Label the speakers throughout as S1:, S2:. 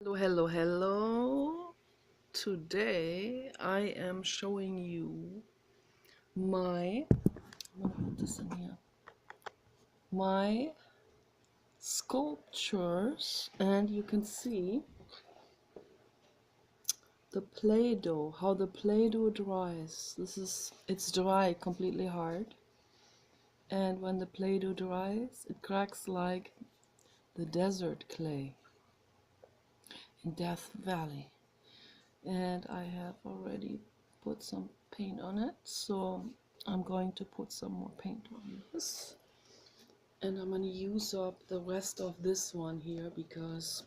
S1: Hello. Today I am showing you my I'm gonna put this in here. My sculptures, and you can see the Play-Doh, how the Play-Doh dries. It's dry, completely hard. And when the Play-Doh dries, it cracks like the desert clay in Death Valley. And I have already put some paint on it, so I'm going to put some more paint on this, and I'm going to use up the rest of this one here because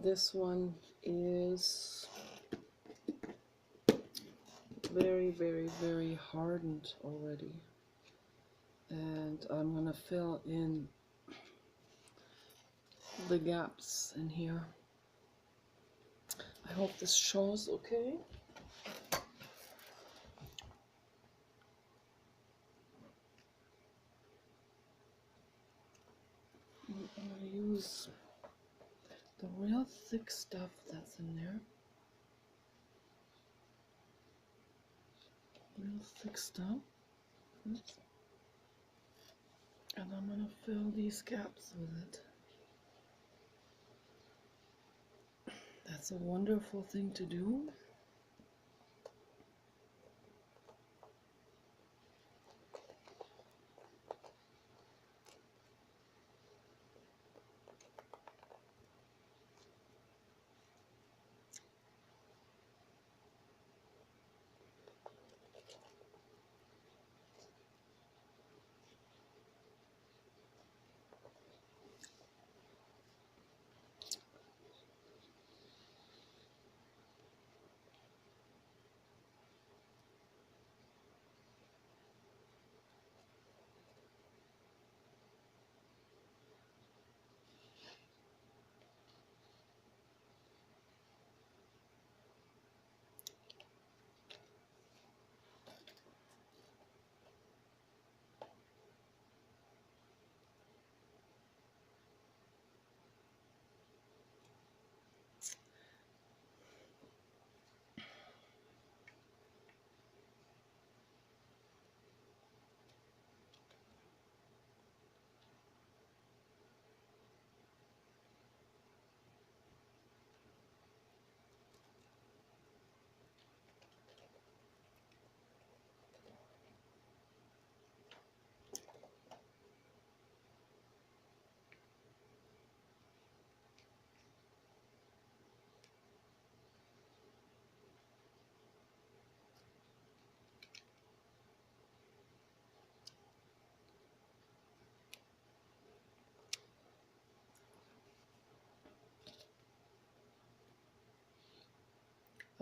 S1: this one is very hardened already, and I'm going to fill in the gaps in here. I hope this shows okay. I'm going to use the real thick stuff that's in there. Real thick stuff. And I'm going to fill these gaps with it. That's a wonderful thing to do.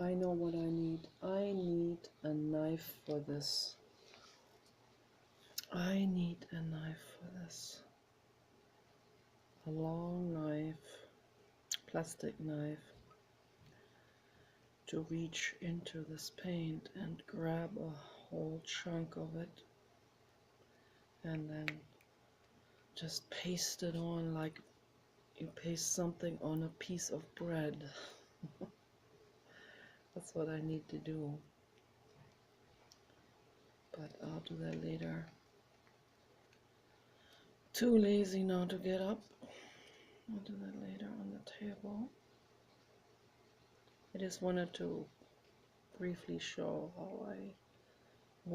S1: I know what I need. I need a knife for this. I need a knife for this. A long knife, plastic knife, to reach into this paint and grab a whole chunk of it and then just paste it on like you paste something on a piece of bread. That's what I need to do. But I'll do that later. Too lazy now to get up. I'll do that later on the table. I just wanted to briefly show how I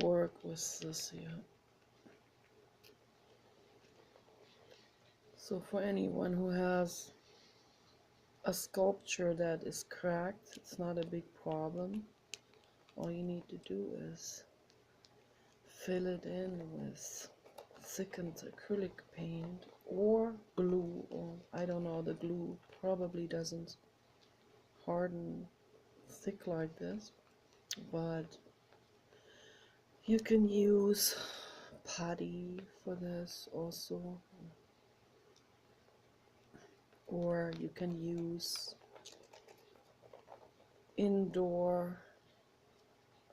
S1: work with this here. So for anyone who has a sculpture that is cracked, it's not a big problem. All you need to do is fill it in with thickened acrylic paint or glue, or I don't know, the glue probably doesn't harden thick like this, but you can use putty for this also, or you can use indoor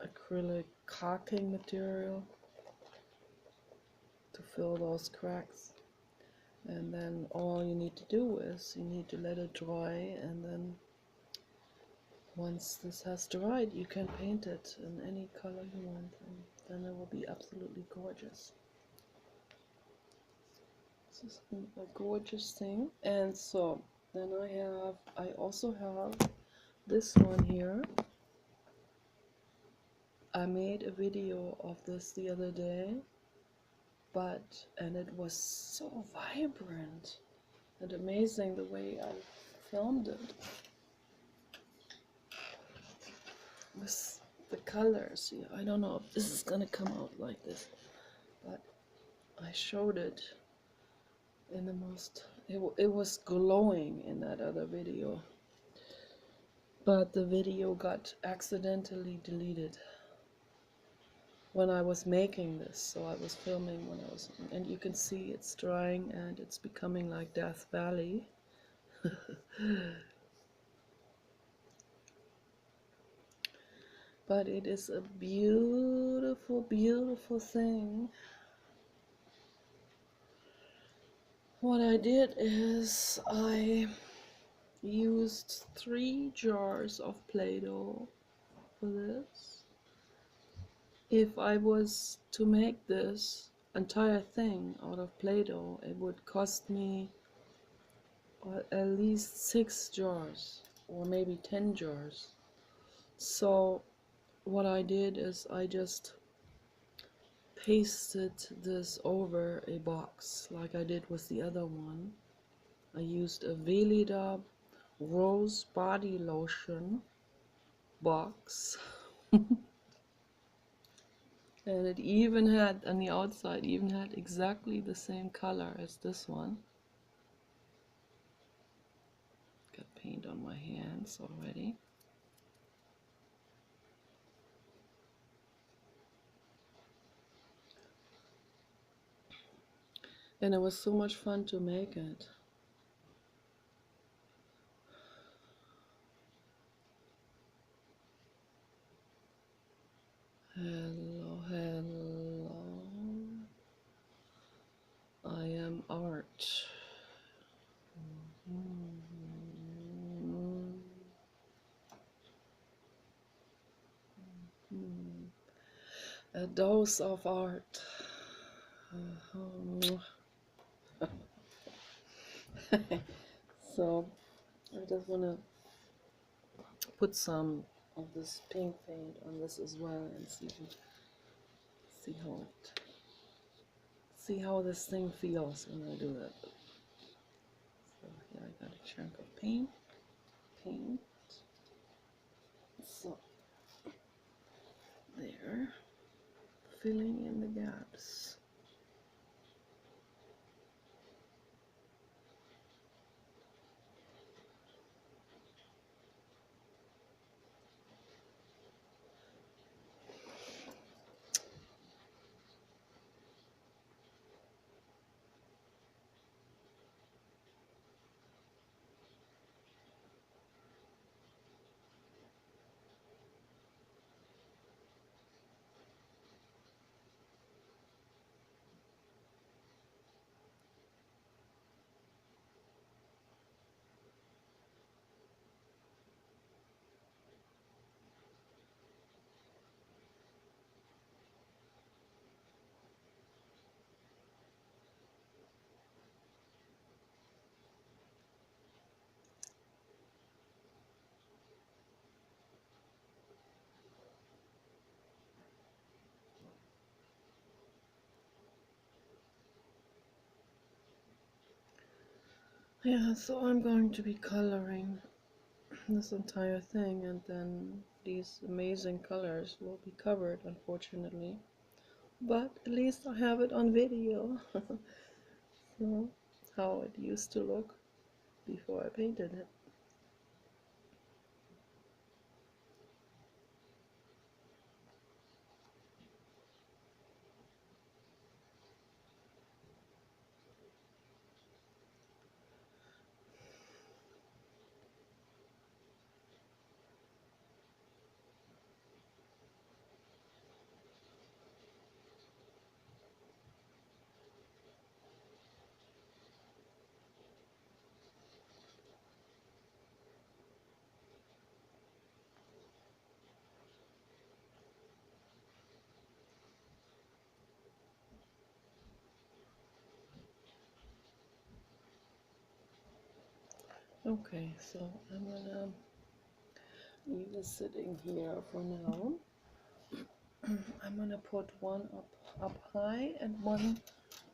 S1: acrylic caulking material to fill those cracks. And then all you need to do is you need to let it dry, and then once this has dried, you can paint it in any color you want, and then it will be absolutely gorgeous. This is a gorgeous thing. And so then I also have this one here. I made a video of this the other day, and it was so vibrant and amazing the way I filmed it. With the colors, I don't know if this is gonna come out like this, but I showed it in the most, it was glowing in that other video, but the video got accidentally deleted when I was making this. So I was filming when I was, and you can see it's drying and it's becoming like Death Valley. But it is a beautiful, beautiful thing. What I did is I used 3 jars of Play-Doh for this. If I was to make this entire thing out of Play-Doh, it would cost me at least 6 jars or maybe 10 jars. So what I did is I just pasted this over a box like I did with the other one. I used a Veleda Rose Body Lotion box. And it even had, on the outside, even had exactly the same color as this one. Got paint on my hands already. And it was so much fun to make it. Hello, hello. I am art. A dose of art. So I just want to put some of this pink paint on this as well and see how this thing feels when I do that. So here I got a chunk of paint. So there, filling in the gaps. Yeah, so I'm going to be coloring this entire thing, and then these amazing colors will be covered, unfortunately. But at least I have it on video. So, how it used to look before I painted it. Okay, so I'm gonna leave this sitting here for now. I'm gonna put one up high and one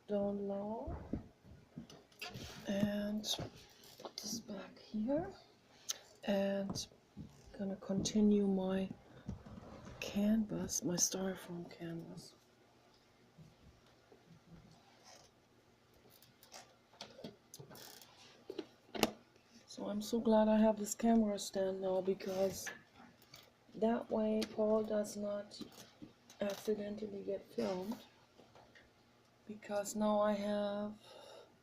S1: down low, and put this back here, and gonna continue my canvas, my styrofoam canvas. So I'm so glad I have this camera stand now, because that way Paul does not accidentally get filmed, because now I have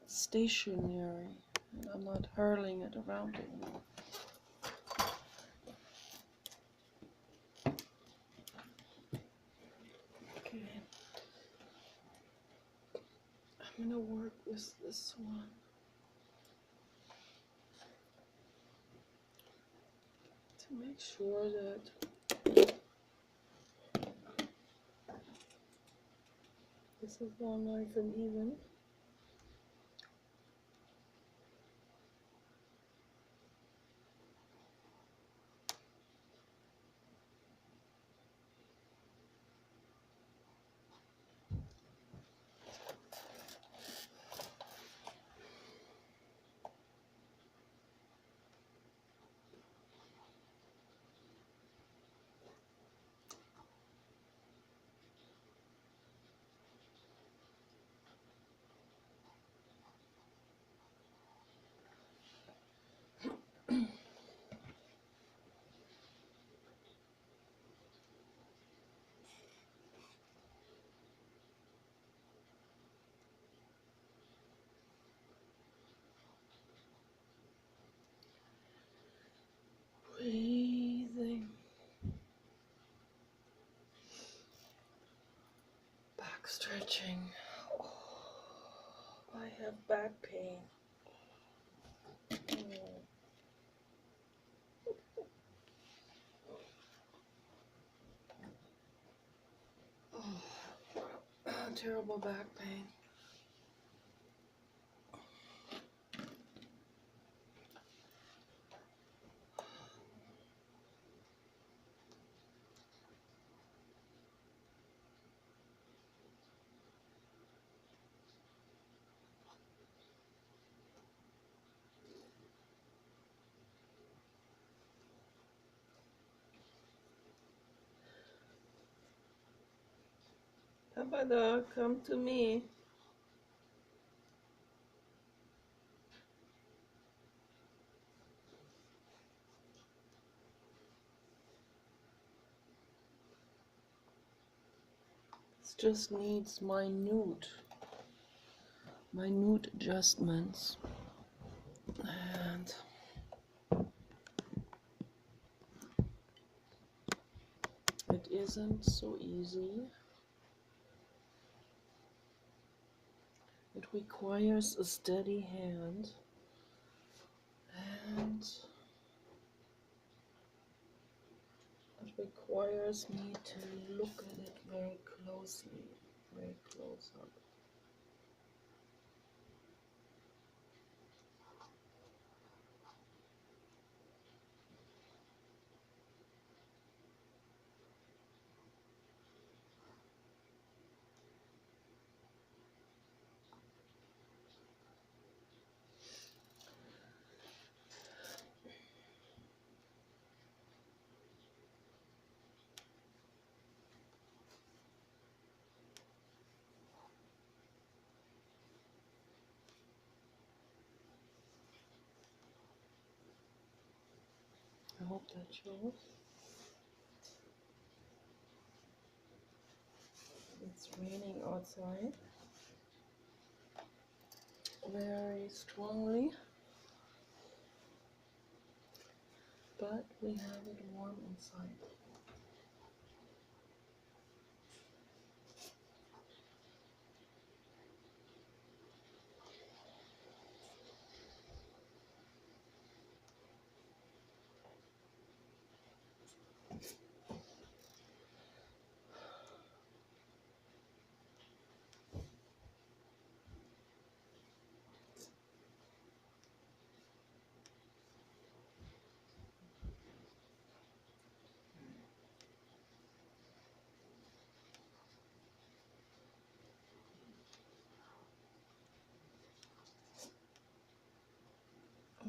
S1: stationary and I'm not hurling it around anymore. Okay, I'm gonna work with this one. To make sure that this is all nice and even. Breathing. Back stretching. Oh, I have back pain. Oh, terrible back pain. Papa, come to me. This just needs minute adjustments, and it isn't so easy. It requires a steady hand, and it requires me to look at it very closely, very close up. I hope that shows. It's raining outside very strongly, but we have it warm inside.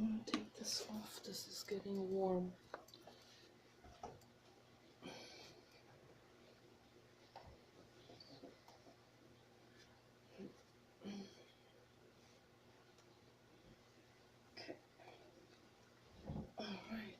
S1: I'm gonna take this off. This is getting warm. Okay. All right.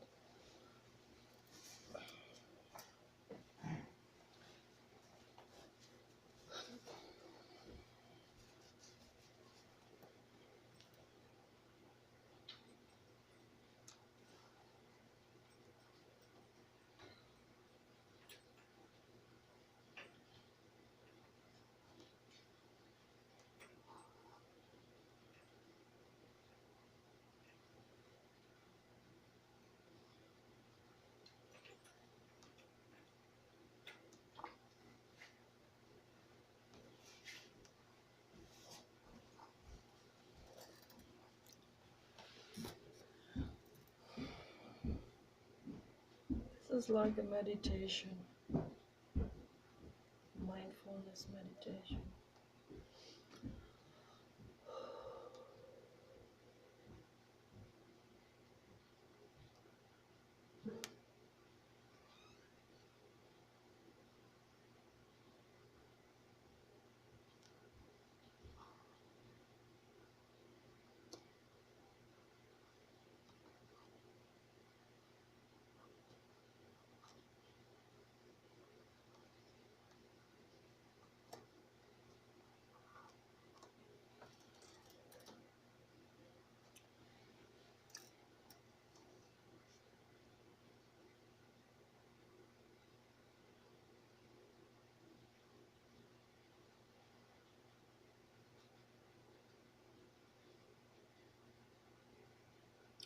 S1: This is like a meditation, mindfulness meditation.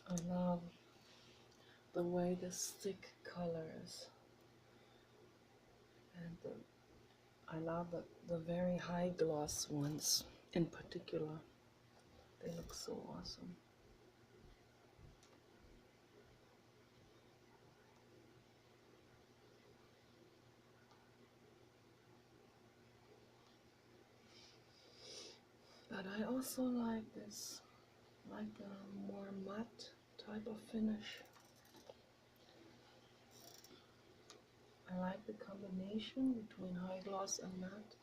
S1: I love the way the stick colors, and I love the very high gloss ones in particular. They look so awesome. But I also like this, like a more matte type of finish. I like the combination between high gloss and matte.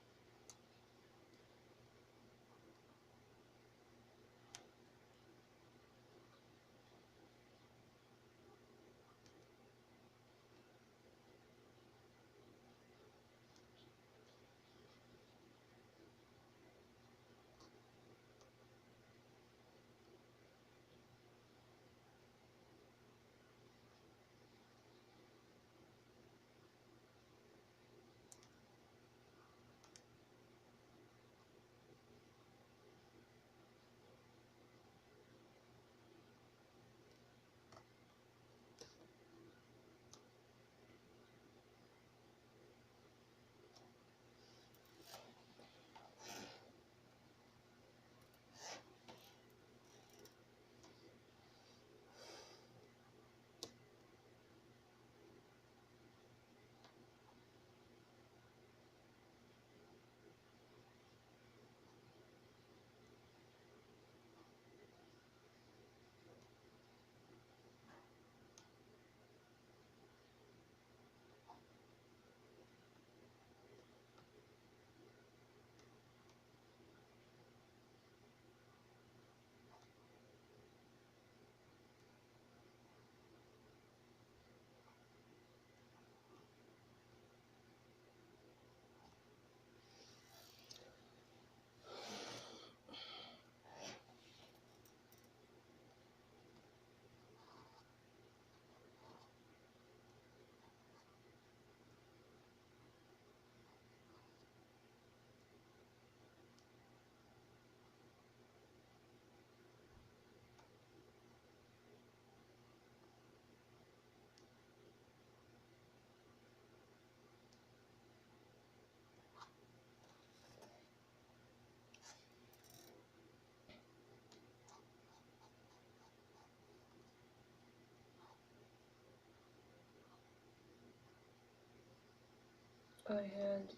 S1: I had,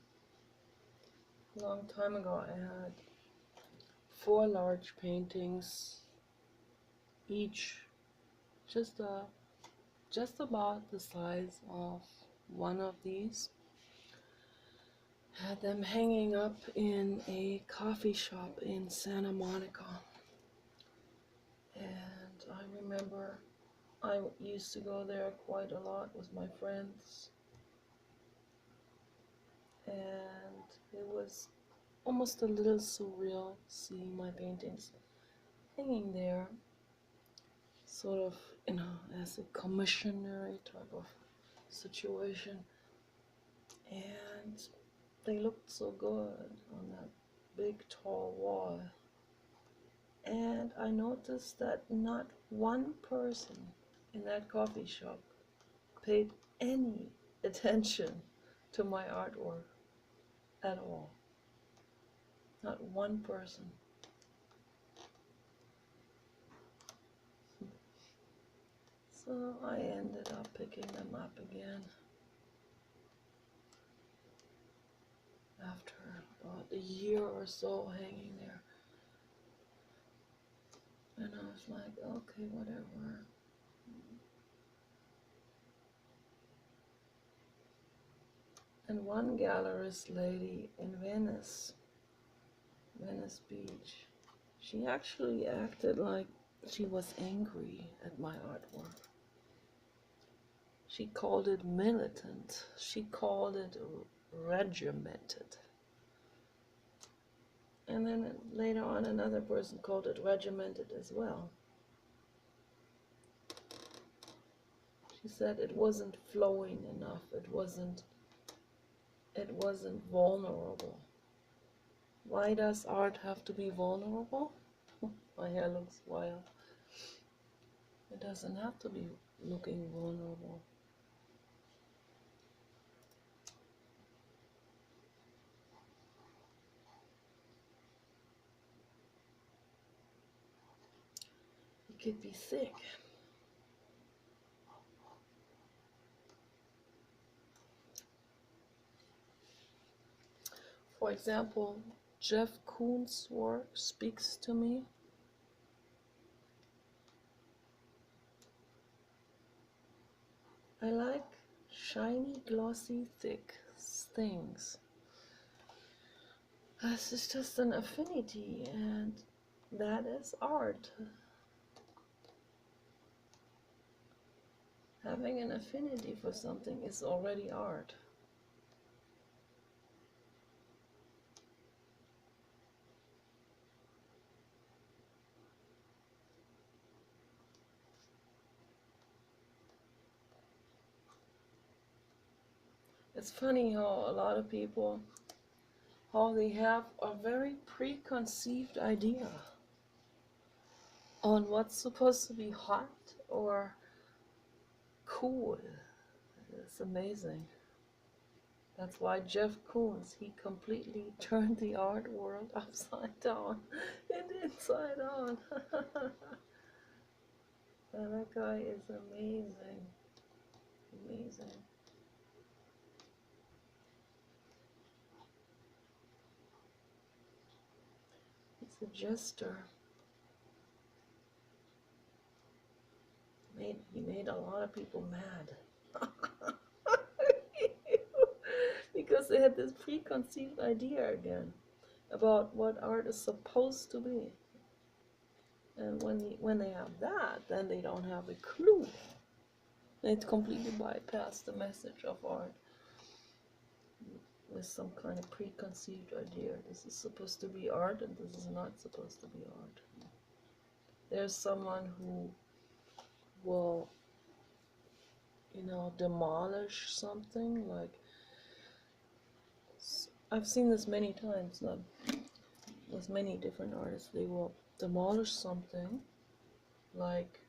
S1: a long time ago, I had 4 large paintings, each just about the size of one of these. Had them hanging up in a coffee shop in Santa Monica. And I remember I used to go there quite a lot with my friends. And it was almost a little surreal seeing my paintings hanging there, sort of, as a commissionary type of situation. And they looked so good on that big tall wall. And I noticed that not one person in that coffee shop paid any attention to my artwork at all. Not one person. So I ended up picking them up again after about a year or so hanging there. And I was like, okay, whatever. And one gallerist lady in Venice Beach, she actually acted like she was angry at my artwork. She called it militant. She called it regimented. And then later on another person called it regimented as well. She said it wasn't flowing enough. It wasn't vulnerable. Why does art have to be vulnerable? My hair looks wild. It doesn't have to be looking vulnerable. It could be thick. For example, Jeff Koons' work speaks to me. I like shiny, glossy, thick things. This is just an affinity, and that is art. Having an affinity for something is already art. It's funny how a lot of people, how they have a very preconceived idea on what's supposed to be hot or cool. It's amazing. That's why Jeff Koons, he completely turned the art world upside down and inside out. That guy is amazing. Amazing. He's a jester. He made a lot of people mad. Because they had this preconceived idea again about what art is supposed to be. And when they have that, then they don't have a clue. They completely bypass the message of art with some kind of preconceived idea. This is supposed to be art and this is not supposed to be art. There's someone who will, demolish something. Like, I've seen this many times now with many different artists. They will demolish something, like,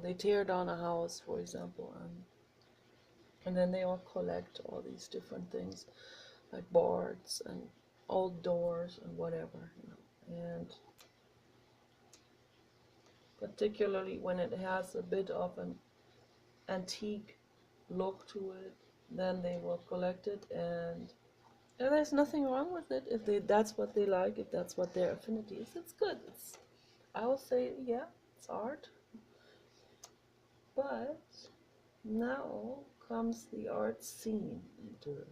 S1: they tear down a house, for example, and then they all collect all these different things, like boards and old doors and whatever, and particularly when it has a bit of an antique look to it, then they will collect it, and there's nothing wrong with it if that's what they like, if that's what their affinity is. It's good. I will say, yeah, it's art. But now comes the art scene into the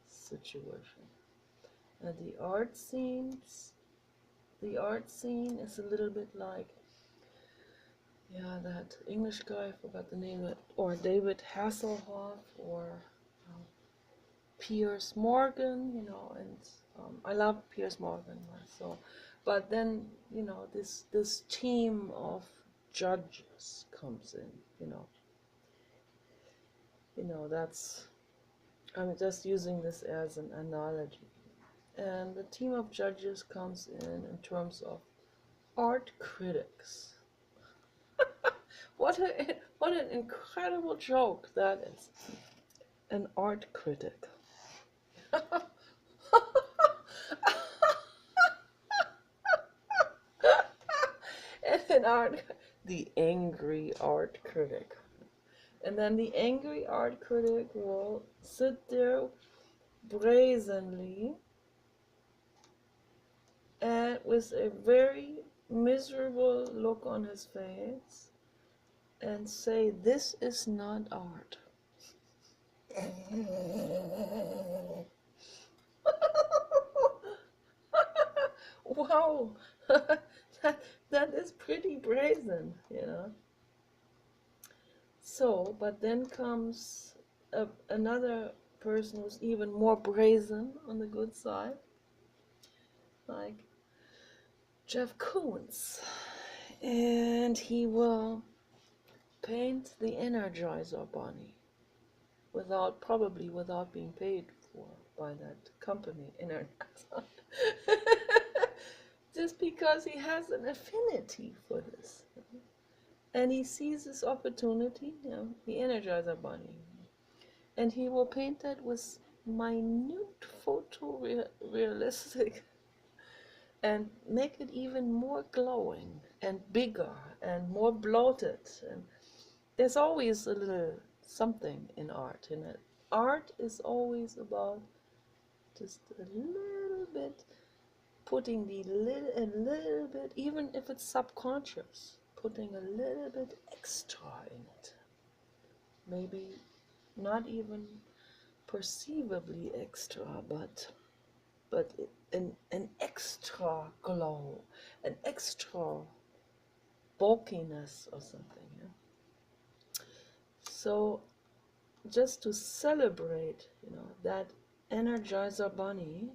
S1: situation. And the art scene is a little bit like, yeah, that English guy, I forgot the name of it, or David Hasselhoff, or um, Piers Morgan, and I love Piers Morgan, so, but then, this team of judges comes in, that's, I'm just using this as an analogy. And the team of judges comes in terms of art critics. What an incredible joke that is. An art critic. And the angry art critic. And then the angry art critic will sit there brazenly and with a very miserable look on his face and say, "This is not art." Wow, that is pretty brazen. So, but then comes another person who's even more brazen on the good side, like Jeff Koons. And he will paint the Energizer Bunny probably without being paid for by that company, Energizer. Just because he has an affinity for this. And he sees this opportunity, the Energizer Bunny. And he will paint that with minute photorealistic and make it even more glowing and bigger and more bloated. And there's always a little something in art, in it. Art is always about just a little bit, putting a little bit, even if it's subconscious, putting a little bit extra in it. Maybe not even perceivably extra, but an extra glow, an extra bulkiness or something. Yeah? So just to celebrate, that Energizer Bunny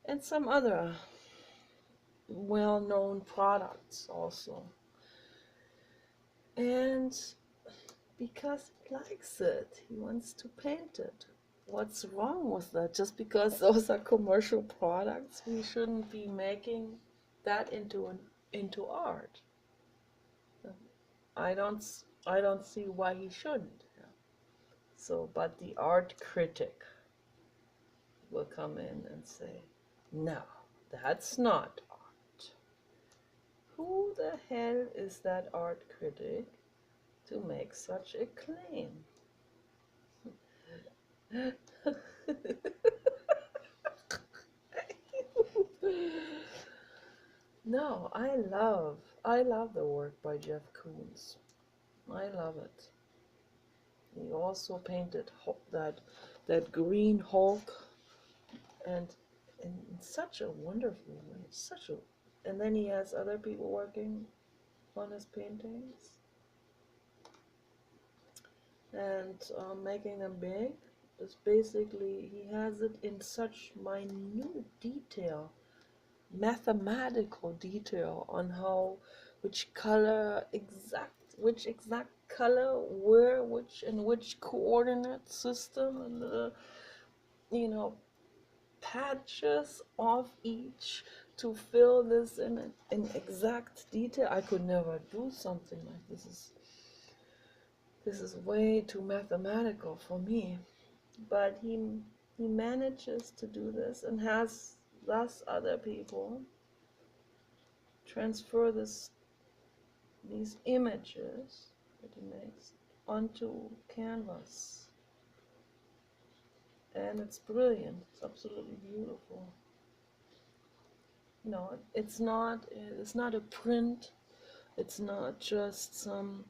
S1: and some other well-known products also. And because he likes it, he wants to paint it. What's wrong with that? Just because those are commercial products, we shouldn't be making that into art. I don't I don't see why he shouldn't. So, but the art critic will come in and say, "No, that's not art." Who the hell is that art critic to make such a claim? No, I love the work by Jeff Koons. I love it. He also painted that green Hulk, and in such a wonderful way, and then he has other people working on his paintings and making them big. It's basically, he has it in such minute detail, mathematical detail on how, which exact color, where, in which coordinate system, and the, patches of each to fill this in exact detail. I could never do something like this. This is way too mathematical for me. But he manages to do this and has thus other people transfer these images that he makes onto canvas. And it's brilliant. It's absolutely beautiful. It's not a print. It's not just some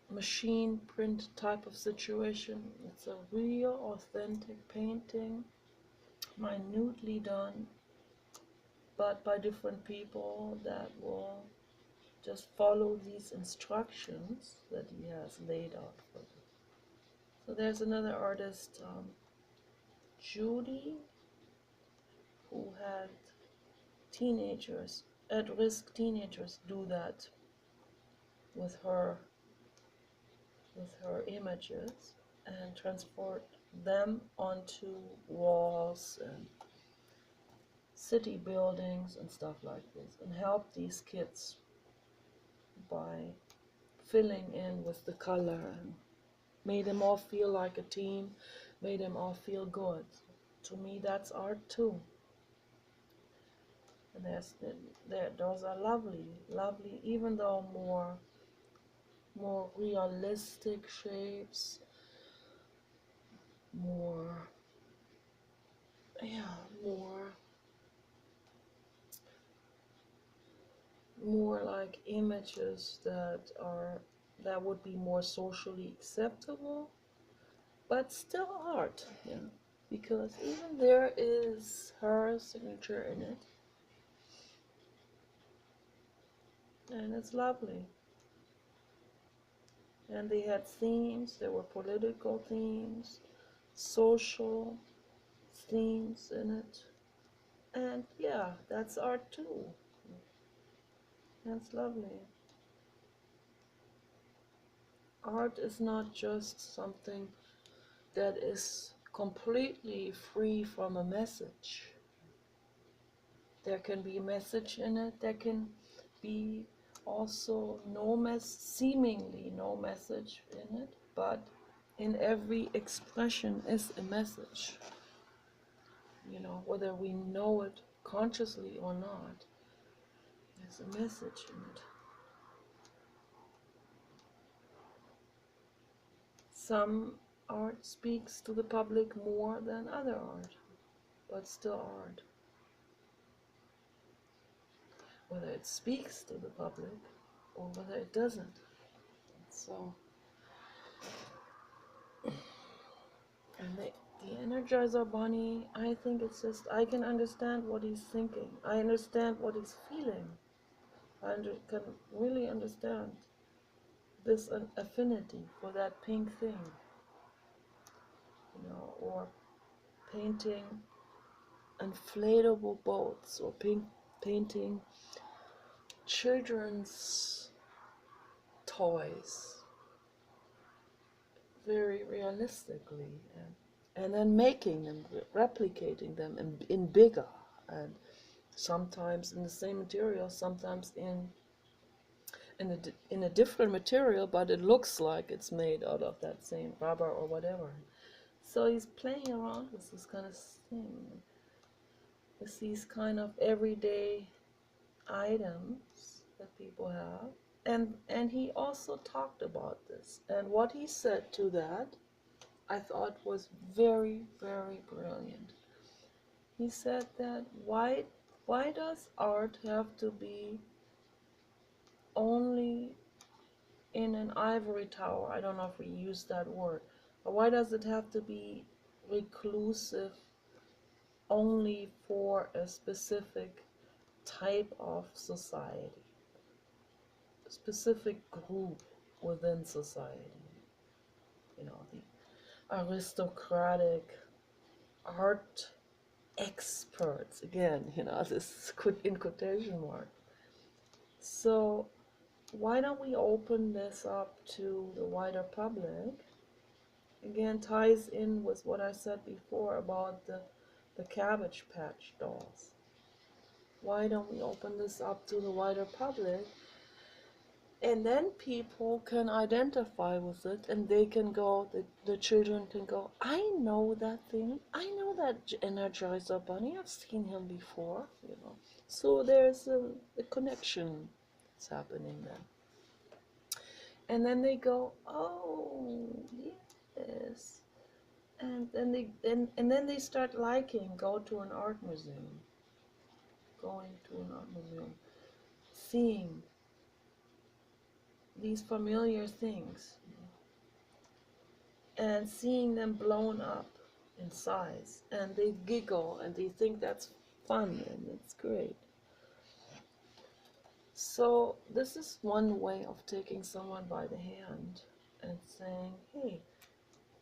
S1: machine print type of situation. It's a real authentic painting, minutely done, but by different people that will just follow these instructions that he has laid out for them. So there's another artist, Judy, who had teenagers, at-risk teenagers, do that with her images and transport them onto walls and city buildings and stuff like this, and help these kids by filling in with the color and made them all feel like a team, made them all feel good. To me, that's art too. And those are lovely, lovely, even though more realistic shapes, more, yeah, more like images that would be more socially acceptable, but still art, yeah. Because even there is her signature in it, and it's lovely. And they had themes, there were political themes, social themes in it. And yeah, that's art too. That's lovely. Art is not just something that is completely free from a message. There can be a message in it, there can be also seemingly no message in it, but in every expression is a message. You know, whether we know it consciously or not, there's a message in it. Some art speaks to the public more than other art, but still art. Whether it speaks to the public or whether it doesn't. So, and the Energizer Bunny, I think it's just, I can understand what he's thinking. I understand what he's feeling. I can really understand this affinity for that pink thing, you know, or painting inflatable boats, or painting children's toys very realistically, and then making them, replicating them in bigger, and sometimes in the same material, sometimes in a different material, but it looks like it's made out of that same rubber or whatever. So he's playing around with this kind of thing, with these kind of everyday items that people have. And he also talked about this. And what he said to that, I thought was very, very brilliant. He said that why does art have to be only in an ivory tower? I don't know if we use that word. But why does it have to be reclusive only for a specific type of society, a specific group within society? You know, the aristocratic art experts, again, you know, this in quotation mark. So why don't we open this up to the wider public? Again, ties in with what I said before about the Cabbage Patch dolls. Why don't we open this up to the wider public? And then people can identify with it, and they can go, the children can go, I know that thing, I know that Energizer Bunny, I've seen him before, you know. So there's a connection that's happening then. And then they go, oh, yes. And then they start liking, go to an art museum, going to an art museum, seeing these familiar things and seeing them blown up in size, and they giggle and they think that's fun and it's great. So this is one way of taking someone by the hand and saying, hey,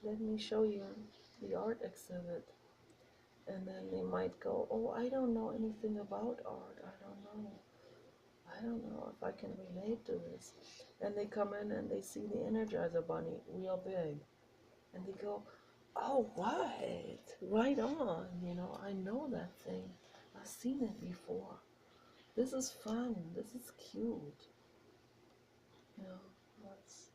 S1: let me show you the art exhibit. And then they might go, oh, I don't know anything about art. I don't know if I can relate to this. And they come in and they see the Energizer Bunny real big. And they go, oh, what? Right on. You know, I know that thing. I've seen it before. This is fun. This is cute. You know, that's...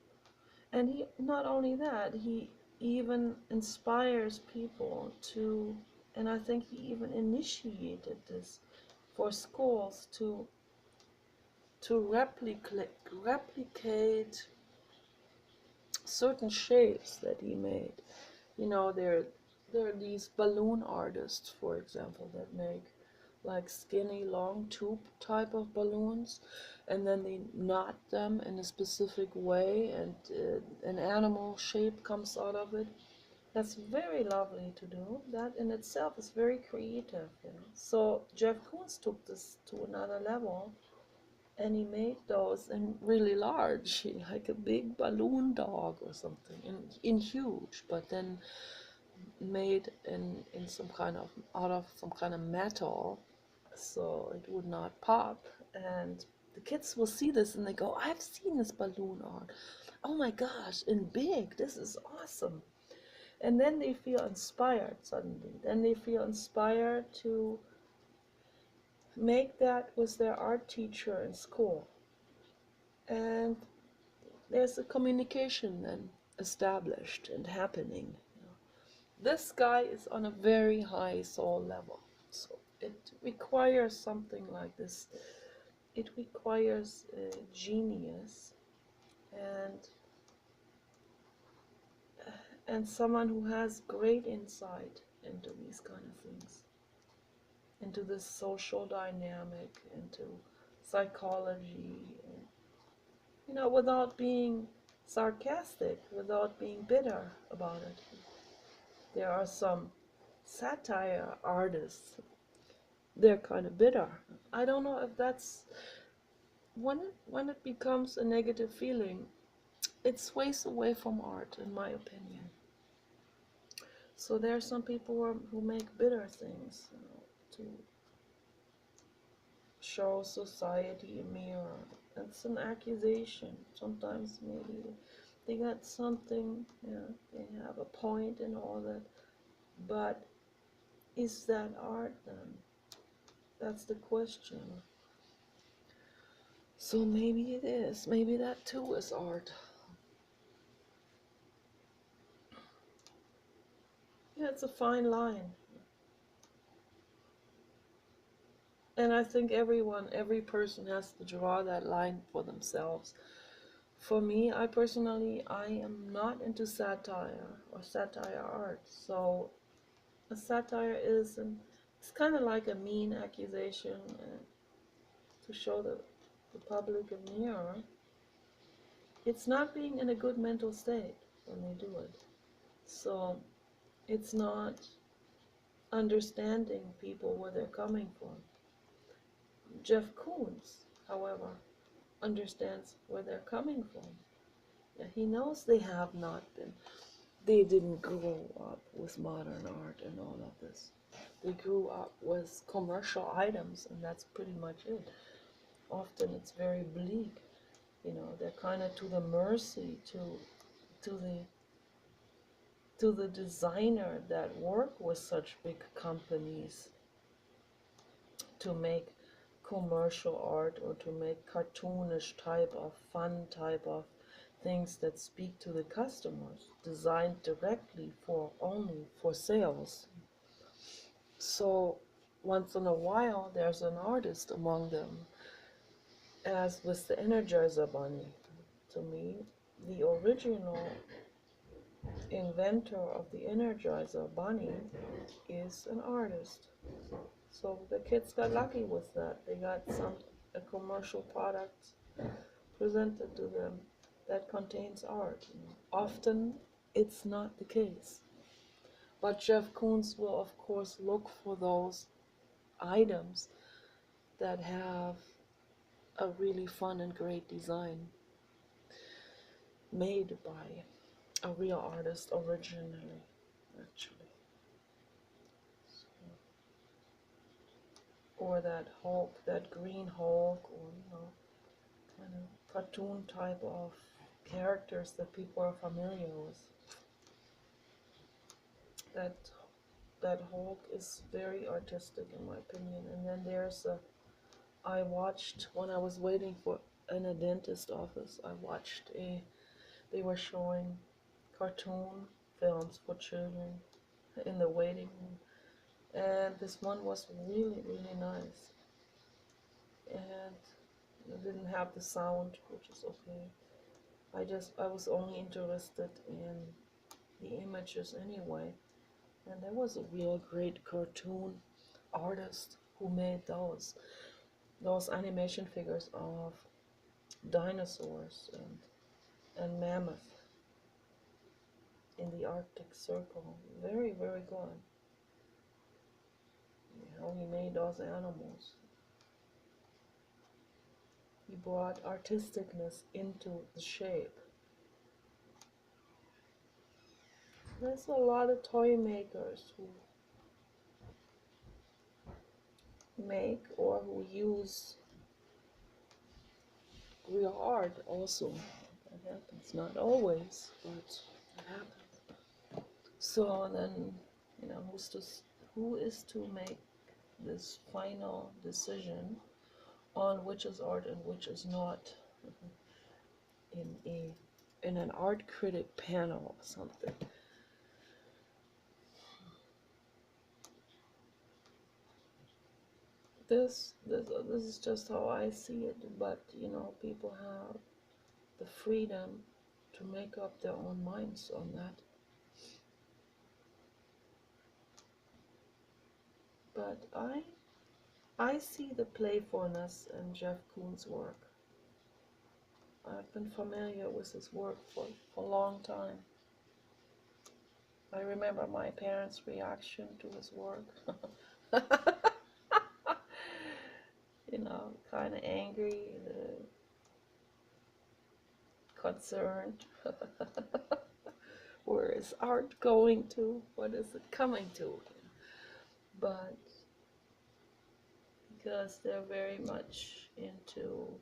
S1: And he, not only that, he even inspires people to, and I think he even initiated this for schools to replicate certain shapes that he made. You know, there are these balloon artists, for example, that make like skinny, long tube type of balloons, and then they knot them in a specific way, and an animal shape comes out of it. That's very lovely to do. That in itself is very creative, you know. So Jeff Koons took this to another level, and he made those in really large, like a big balloon dog or something, in huge, but then made in some kind of, out of some kind of metal, so it would not pop. And the kids will see this and they go, I've seen this balloon art. Oh my gosh, in big, this is awesome. And then they feel inspired suddenly. Then they feel inspired to make that with their art teacher in school. And there's a communication then established and happening. This guy is on a very high soul level. So it requires something like this. It requires genius and someone who has great insight into these kind of things, into this social dynamic, into psychology, and, you know, without being sarcastic, without being bitter about it. There are some satire artists, they're kind of bitter. I don't know if that's, when it becomes a negative feeling, it sways away from art, in my opinion. So there are some people who make bitter things, you know, to show society a mirror. It's an accusation. Sometimes maybe they got something, you know, they have a point and all that. But is that art then? That's the question. So maybe it is. Maybe that too is art. Yeah, it's a fine line. And I think every person has to draw that line for themselves. For me, I am not into satire or satire art. So a satire it's kind of like a mean accusation to show the public a mirror. It's not being in a good mental state when they do it. So it's not understanding people where they're coming from. Jeff Koons, however, understands where they're coming from. Yeah, he knows they didn't grow up with modern art and all of this. They grew up with commercial items, and that's pretty much it. Often it's very bleak, you know, they're kind of to the mercy to the designer that work with such big companies to make commercial art or to make cartoonish type of fun type of things that speak to the customers, designed directly for only for sales. So once in a while there's an artist among them, as with the Energizer Bunny. To me, the original inventor of the Energizer Bunny is an artist. So the kids got lucky with that. They got a commercial product presented to them that contains art. Often it's not the case. But Jeff Koons will, of course, look for those items that have a really fun and great design made by a real artist originally, actually. Or that Hulk, that green Hulk, or kind of cartoon type of characters that people are familiar with. That that Hulk is very artistic in my opinion. And then I watched when I was waiting for in a dentist office. They were showing cartoon films for children in the waiting room, and this one was really really nice, and it didn't have the sound, which is okay. I was only interested in the images anyway, and there was a real great cartoon artist who made those animation figures of dinosaurs and mammoth in the Arctic Circle. Very, very good. How he made those animals. He brought artisticness into the shape. There's a lot of toy makers who make or who use real art also. That happens. Not always, but it happens. So then, who is to make this final decision on which is art and which is not in an art critic panel or something. This is just how I see it, but people have the freedom to make up their own minds on that. But I see the playfulness in Jeff Koons' work. I've been familiar with his work for a long time. I remember my parents' reaction to his work. Kind of angry, concerned. Where is art going to? What is it coming to? But because they're very much into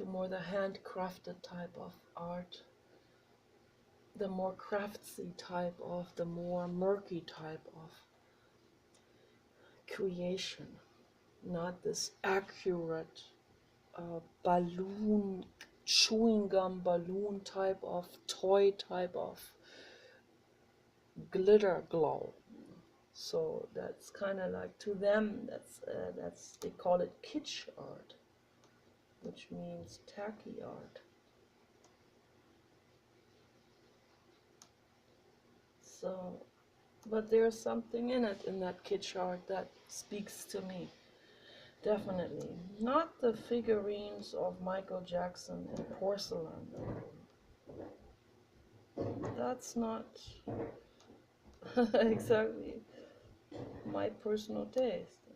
S1: more the handcrafted type of art, the more craftsy type of, the more murky type of creation, not this accurate balloon, chewing gum balloon type of toy type of glitter glow. So that's kind of like, to them, that's they call it kitsch art, which means tacky art. So, but there's something in it, in that kitsch art, that speaks to me. Definitely. Not the figurines of Michael Jackson in porcelain. That's not exactly my personal taste.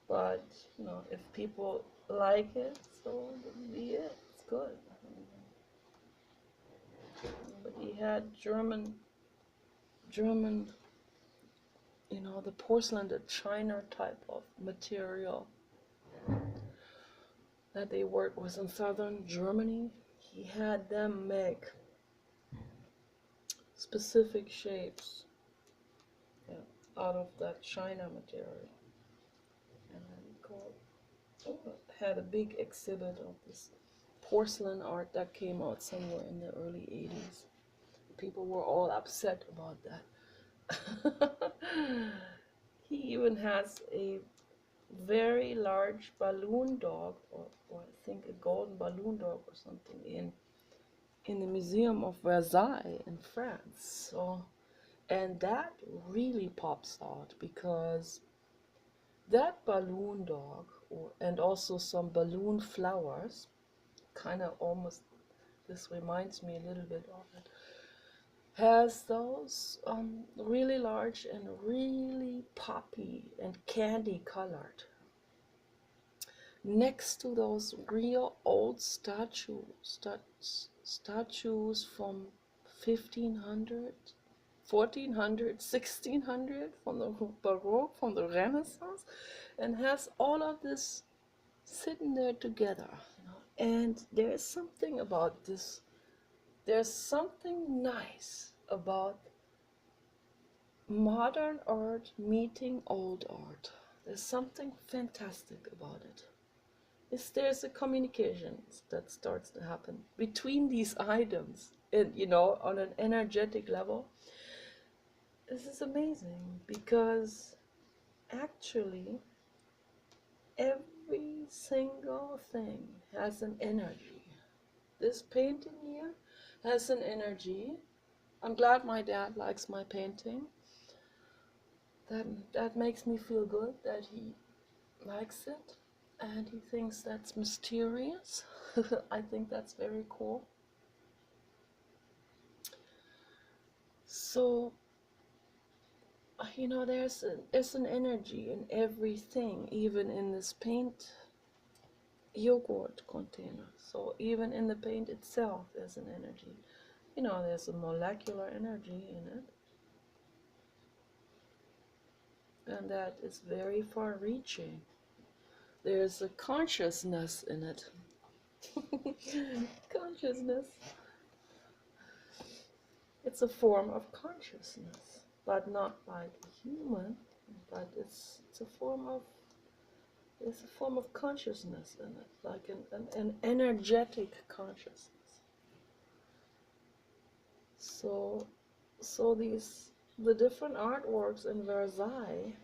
S1: But, if people like it, so be it. It's good. But he had German, the porcelain, the china type of material that they worked with in southern Germany. He had them make specific shapes, out of that china material. And had a big exhibit of this porcelain art that came out somewhere in the early 80s. People were all upset about that. He even has a very large balloon dog, or I think a golden balloon dog or something, in the Museum of Versailles in France. So, and that really pops out, because that balloon dog, and also some balloon flowers, kind of almost, this reminds me a little bit of it, has those really large and really poppy and candy colored, next to those real old statues from 1500, 1400, 1600, from the Baroque, from the Renaissance, and has all of this sitting there together, you know. And there's something about this, there's something nice about modern art meeting old art. There's something fantastic about it. There's a communication that starts to happen between these items, and you know, on an energetic level. This is amazing because actually every single thing has an energy. This painting here has an energy. I'm glad my dad likes my painting. That makes me feel good that he likes it and he thinks that's mysterious. I think that's very cool. So, you know, there's an energy in everything, even in this paint yogurt container. So even in the paint itself, there's an energy. You know, there's a molecular energy in it. And that is very far reaching. There's a consciousness in it. Consciousness. It's a form of consciousness, but not like human, but it's a form of, there's a form of consciousness in it, like an energetic consciousness. So the different artworks in Versailles,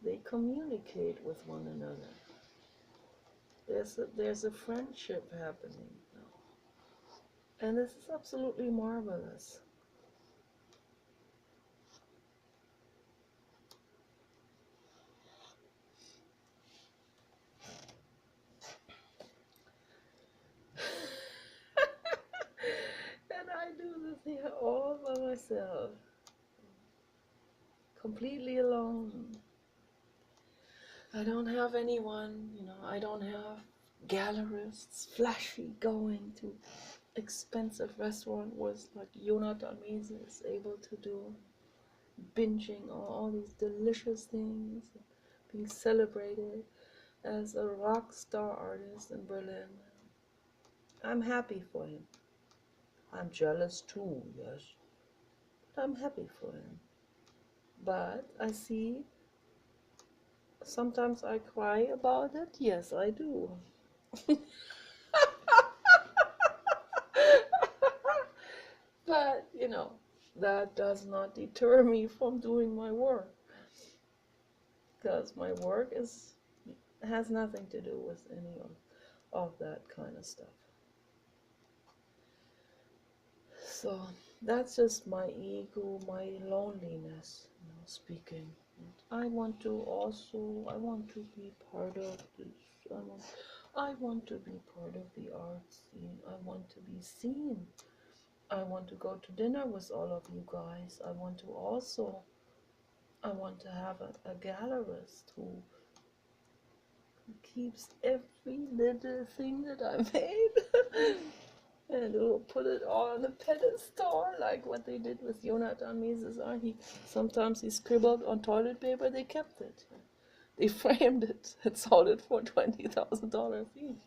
S1: they communicate with one another. There's a friendship happening now. And this is absolutely marvelous. And I do this here all by myself, completely alone. I don't have anyone, you know, I don't have gallerists, flashy, going to expensive restaurant was like Jonathan Mies is able to do, binging all these delicious things, being celebrated as a rock star artist in Berlin. I'm happy for him. I'm jealous too, yes, but I'm happy for him. But I see, sometimes I cry about it. Yes, I do. But, you know, that does not deter me from doing my work. Because my work has nothing to do with any of that kind of stuff. So that's just my ego, my loneliness, you know, speaking. I want to be part of this. I want to be part of the art scene. I want to be seen. I want to go to dinner with all of you guys. I want to have a gallerist who keeps every little thing that I made and will put it all on a pedestal, like what they did with Jonathan Mises art. Sometimes he scribbled on toilet paper, they kept it. They framed it and sold it for $20,000 each.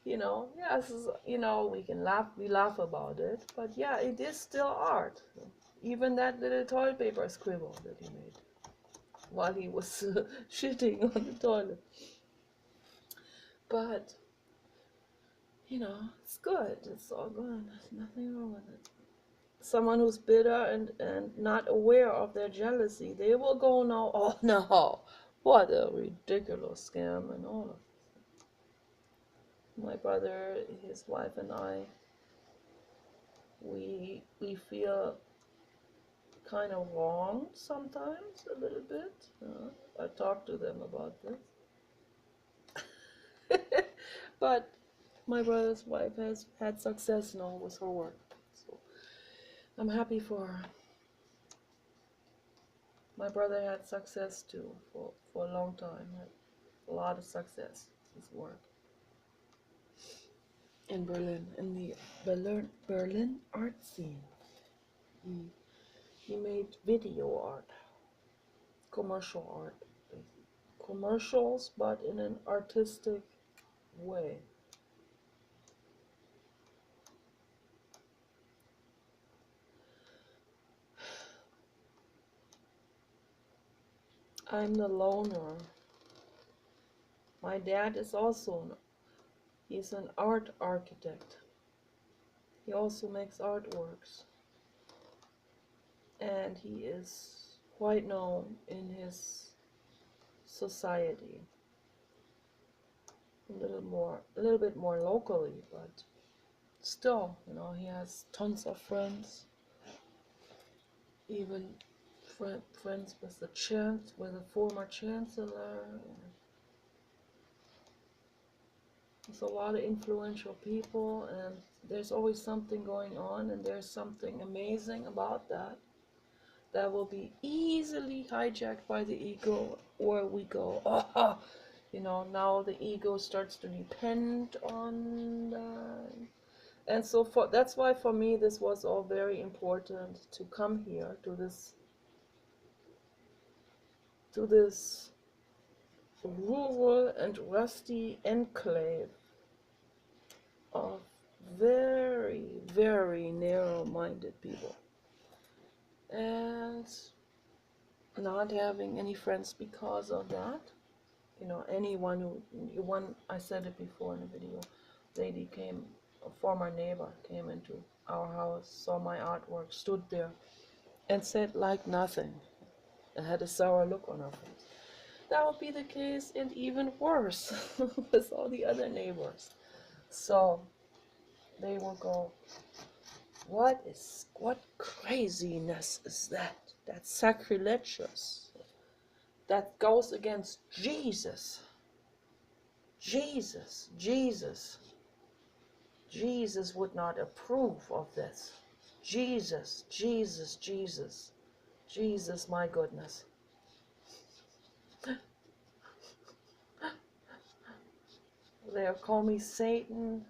S1: You know, yes, you know, we laugh about it, but yeah, it is still art. Even that little toilet paper scribble that he made while he was shitting on the toilet. But, you know, it's good. It's all good. There's nothing wrong with it. Someone who's bitter and not aware of their jealousy, they will go now, oh no, what a ridiculous scam and all of this. My brother, his wife, and I, we feel kind of wrong sometimes, a little bit. I talk to them about this. But my brother's wife has had success now with her work. So I'm happy for her. My brother had success too for a long time. Had a lot of success with his work in Berlin, in the Berlin art scene. He made video art, commercial art, commercials, but in an artistic way. I'm the loner. My dad is also, he's an art architect. He also makes artworks. And he is quite known in his society. A little bit more locally, but still, you know, he has tons of friends. Even friends with the former chancellor. There's a lot of influential people, and there's always something going on, and there's something amazing about that. That will be easily hijacked by the ego, or we go, oh, you know, now the ego starts to depend on that. And so that's why for me this was all very important to come here to this rural and rusty enclave of very, very narrow-minded people, and not having any friends because of that. You know, I said it before in the video, lady came, a former neighbor came into our house, saw my artwork, stood there, and said like nothing, and had a sour look on her face. That would be the case, and even worse, with all the other neighbors. So they will go, what craziness is that? That's sacrilegious. That goes against Jesus. Jesus would not approve of this. Jesus, my goodness. They'll call me Satan.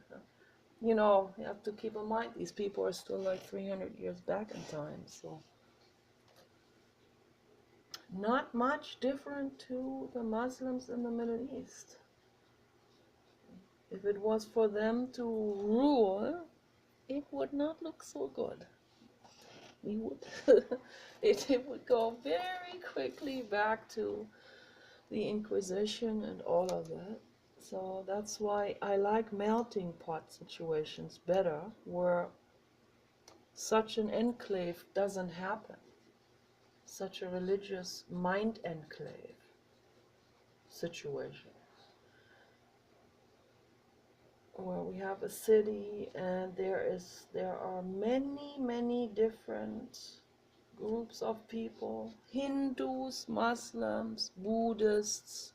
S1: You know, you have to keep in mind, these people are still like 300 years back in time, so not much different to the Muslims in the Middle East. If it was for them to rule, it would not look so good. We would it would go very quickly back to the Inquisition and all of that. So that's why I like melting pot situations better, where such an enclave doesn't happen, such a religious mind enclave situation, where we have a city and there are many different groups of people, Hindus, Muslims, Buddhists,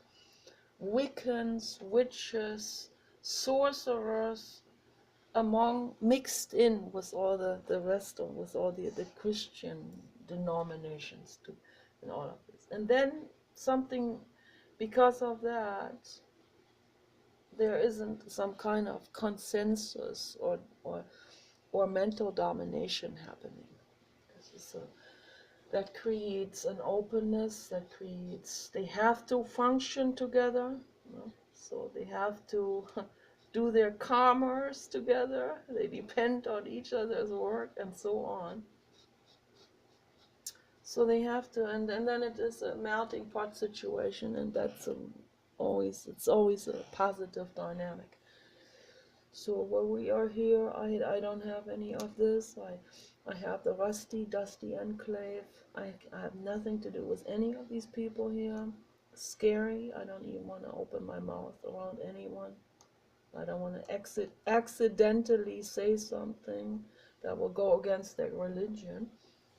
S1: Wiccans, witches, sorcerers, mixed in with all the rest of, with all the Christian denominations too, and all of this. And then something, because of that, there isn't some kind of consensus or mental domination happening. That creates an openness, they have to function together, you know? So they have to do their commerce together, they depend on each other's work, and so on. So they have to, and then it is a melting pot situation, and that's it's always a positive dynamic. So where we are here, I don't have any of this. I have the rusty, dusty enclave. I have nothing to do with any of these people here. Scary. I don't even want to open my mouth around anyone. I don't want to accidentally say something that will go against their religion,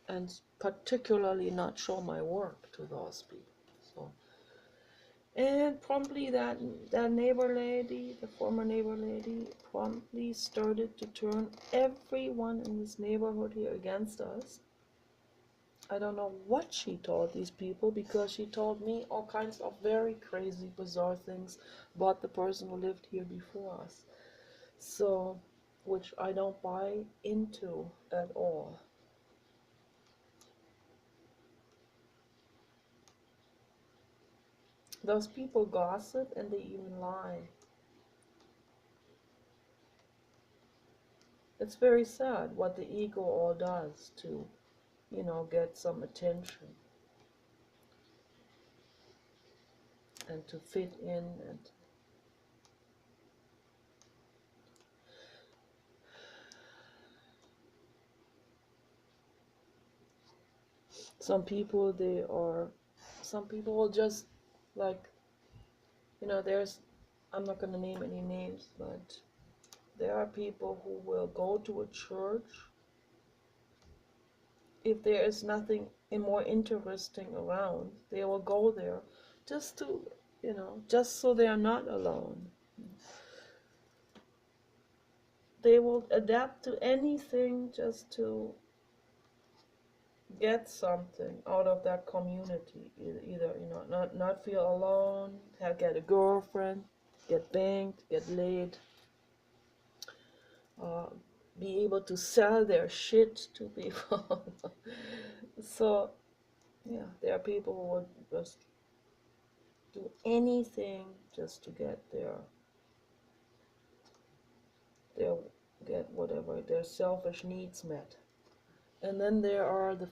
S1: and particularly not show my work to those people. So, And promptly that neighbor lady, the former neighbor lady, promptly started to turn everyone in this neighborhood here against us. I don't know what she told these people, because she told me all kinds of very crazy, bizarre things about the person who lived here before us. So, which I don't buy into at all. Those people gossip and they even lie. It's very sad what the ego all does to, get some attention and to fit in. And some people, some people will just, like, I'm not going to name any names, but there are people who will go to a church if there is nothing more interesting around. They will go there just to, just so they are not alone. They will adapt to anything just to get something out of that community. Either, not feel alone, get a girlfriend, get banged, get laid, uh, be able to sell their shit to people. So yeah, there are people who would just do anything just to get their get whatever their selfish needs met. And then there are the